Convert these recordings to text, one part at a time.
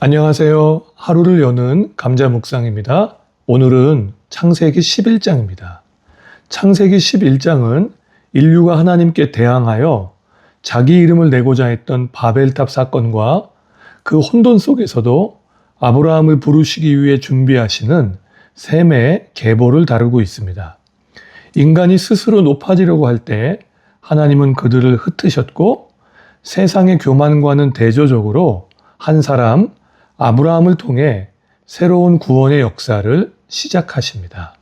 안녕하세요. 하루를 여는 감자 묵상입니다. 오늘은 창세기 11장입니다. 창세기 11장은 인류가 하나님께 대항하여 자기 이름을 내고자 했던 바벨탑 사건과 그 혼돈 속에서도 아브라함을 부르시기 위해 준비하시는 셈의 계보를 다루고 있습니다. 인간이 스스로 높아지려고 할 때 하나님은 그들을 흩으셨고 세상의 교만과는 대조적으로 한 사람 아브라함을 통해 새로운 구원의 역사를 시작하십니다.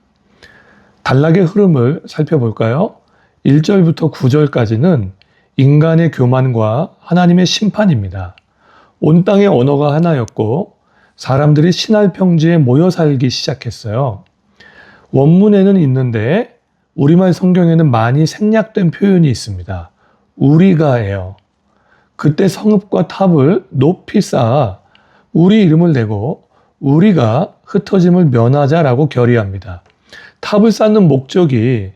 단락의 흐름을 살펴볼까요? 1절부터 9절까지는 인간의 교만과 하나님의 심판입니다. 온 땅의 언어가 하나였고 사람들이 신할 평지에 모여 살기 시작했어요. 원문에는 있는데 우리말 성경에는 많이 생략된 표현이 있습니다. 우리가예요. 그때 성읍과 탑을 높이 쌓아 우리 이름을 내고 우리가 흩어짐을 면하자라고 결의합니다. 탑을 쌓는 목적이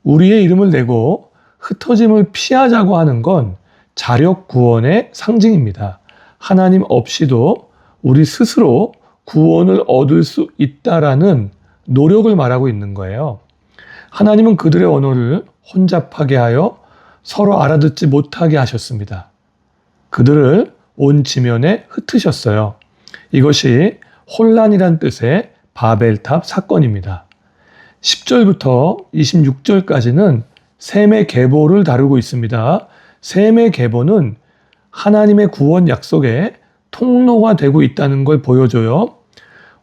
우리의 이름을 내고 흩어짐을 피하자고 하는 건 자력 구원의 상징입니다. 하나님 없이도 우리 스스로 구원을 얻을 수 있다라는 노력을 말하고 있는 거예요. 하나님은 그들의 언어를 혼잡하게 하여 서로 알아듣지 못하게 하셨습니다. 그들을 온 지면에 흩으셨어요. 이것이 혼란이란 뜻의 바벨탑 사건입니다. 10절부터 26절까지는 셈의 계보를 다루고 있습니다. 셈의 계보는 하나님의 구원 약속의 통로가 되고 있다는 걸 보여줘요.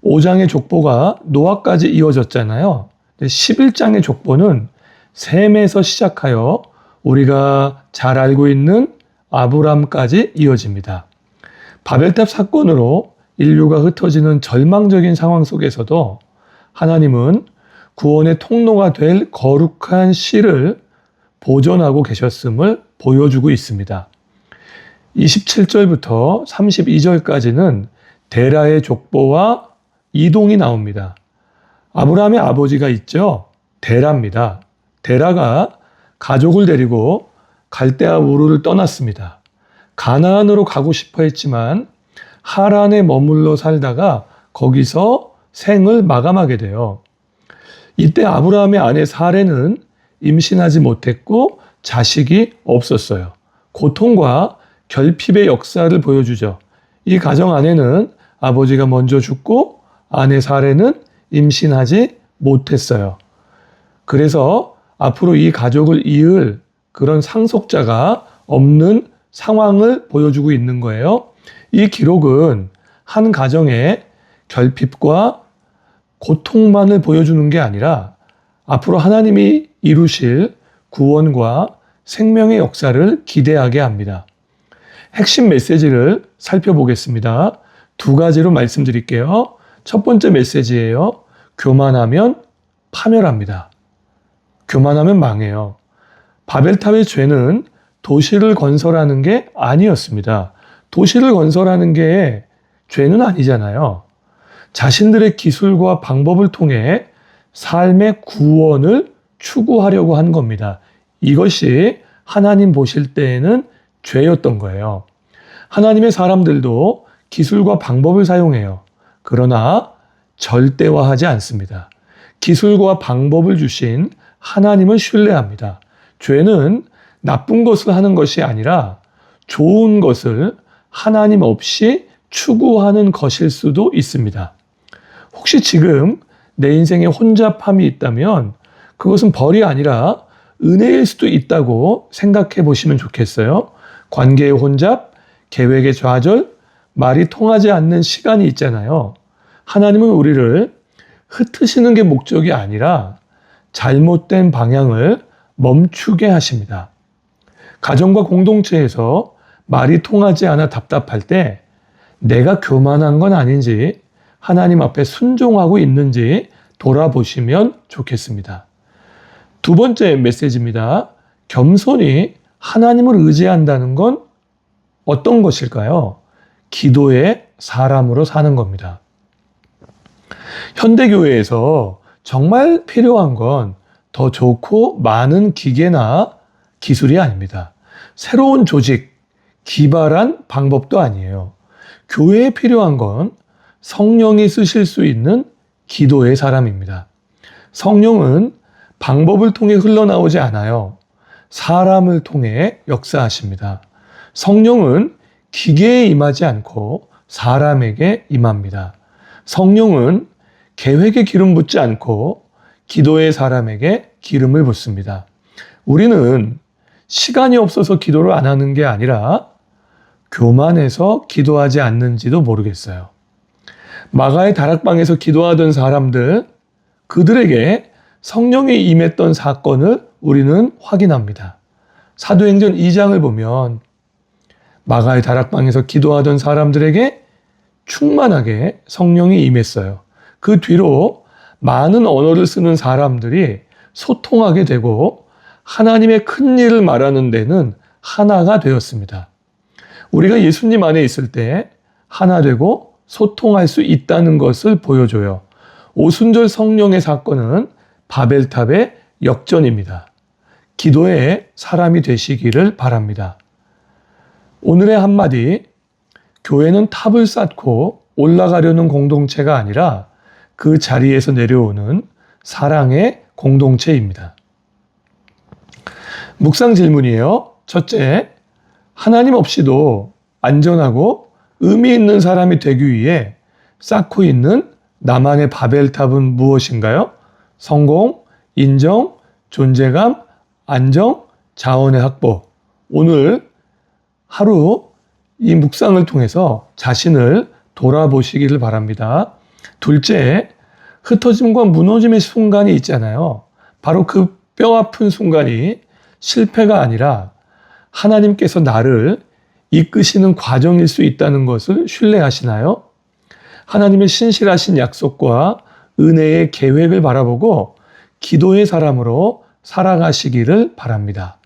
5장의 족보가 노아까지 이어졌잖아요. 11장의 족보는 셈에서 시작하여 우리가 잘 알고 있는 아브람까지 이어집니다. 바벨탑 사건으로 인류가 흩어지는 절망적인 상황 속에서도 하나님은 구원의 통로가 될 거룩한 씨를 보존하고 계셨음을 보여주고 있습니다. 27절부터 32절까지는 데라의 족보와 이동이 나옵니다. 아브라함의 아버지가 있죠. 데라입니다. 데라가 가족을 데리고 갈대아 우르를 떠났습니다. 가나안으로 가고 싶어 했지만 하란에 머물러 살다가 거기서 생을 마감하게 돼요. 이때 아브라함의 아내 사레는 임신하지 못했고 자식이 없었어요. 고통과 결핍의 역사를 보여주죠. 이 가정 안에는 아버지가 먼저 죽고 아내 사레는 임신하지 못했어요. 그래서 앞으로 이 가족을 이을 그런 상속자가 없는 상황을 보여주고 있는 거예요. 이 기록은 한 가정의 결핍과 고통만을 보여주는 게 아니라 앞으로 하나님이 이루실 구원과 생명의 역사를 기대하게 합니다. 핵심 메시지를 살펴보겠습니다. 두 가지로 말씀드릴게요. 첫 번째 메시지예요. 교만하면 파멸합니다. 교만하면 망해요. 바벨탑의 죄는 도시를 건설하는 게 아니었습니다. 도시를 건설하는 게 죄는 아니잖아요. 자신들의 기술과 방법을 통해 삶의 구원을 추구하려고 한 겁니다. 이것이 하나님 보실 때에는 죄였던 거예요. 하나님의 사람들도 기술과 방법을 사용해요. 그러나 절대화하지 않습니다. 기술과 방법을 주신 하나님을 신뢰합니다. 죄는 나쁜 것을 하는 것이 아니라 좋은 것을 하나님 없이 추구하는 것일 수도 있습니다. 혹시 지금 내 인생에 혼잡함이 있다면 그것은 벌이 아니라 은혜일 수도 있다고 생각해 보시면 좋겠어요. 관계의 혼잡, 계획의 좌절, 말이 통하지 않는 시간이 있잖아요. 하나님은 우리를 흩으시는 게 목적이 아니라 잘못된 방향을 멈추게 하십니다. 가정과 공동체에서 말이 통하지 않아 답답할 때 내가 교만한 건 아닌지 하나님 앞에 순종하고 있는지 돌아보시면 좋겠습니다. 두 번째 메시지입니다. 겸손히 하나님을 의지한다는 건 어떤 것일까요? 기도의 사람으로 사는 겁니다. 현대교회에서 정말 필요한 건 더 좋고 많은 기계나 기술이 아닙니다. 새로운 조직, 기발한 방법도 아니에요. 교회에 필요한 건 성령이 쓰실 수 있는 기도의 사람입니다. 성령은 방법을 통해 흘러나오지 않아요. 사람을 통해 역사하십니다. 성령은 기계에 임하지 않고 사람에게 임합니다. 성령은 계획에 기름 붓지 않고 기도의 사람에게 기름을 붓습니다. 우리는 시간이 없어서 기도를 안 하는 게 아니라 교만해서 기도하지 않는지도 모르겠어요. 마가의 다락방에서 기도하던 사람들, 그들에게 성령이 임했던 사건을 우리는 확인합니다. 사도행전 2장을 보면 마가의 다락방에서 기도하던 사람들에게 충만하게 성령이 임했어요. 그 뒤로 많은 언어를 쓰는 사람들이 소통하게 되고 하나님의 큰 일을 말하는 데는 하나가 되었습니다. 우리가 예수님 안에 있을 때 하나 되고 소통할 수 있다는 것을 보여줘요. 오순절 성령의 사건은 바벨탑의 역전입니다. 기도의 사람이 되시기를 바랍니다. 오늘의 한마디, 교회는 탑을 쌓고 올라가려는 공동체가 아니라 그 자리에서 내려오는 사랑의 공동체입니다. 묵상 질문이에요. 첫째, 하나님 없이도 안전하고 의미 있는 사람이 되기 위해 쌓고 있는 나만의 바벨탑은 무엇인가요? 성공, 인정, 존재감, 안정, 자원의 확보. 오늘 하루 이 묵상을 통해서 자신을 돌아보시기를 바랍니다. 둘째, 흩어짐과 무너짐의 순간이 있잖아요. 바로 그 뼈아픈 순간이 실패가 아니라 하나님께서 나를 이끄시는 과정일 수 있다는 것을 신뢰하시나요? 하나님의 신실하신 약속과 은혜의 계획을 바라보고 기도의 사람으로 살아가시기를 바랍니다.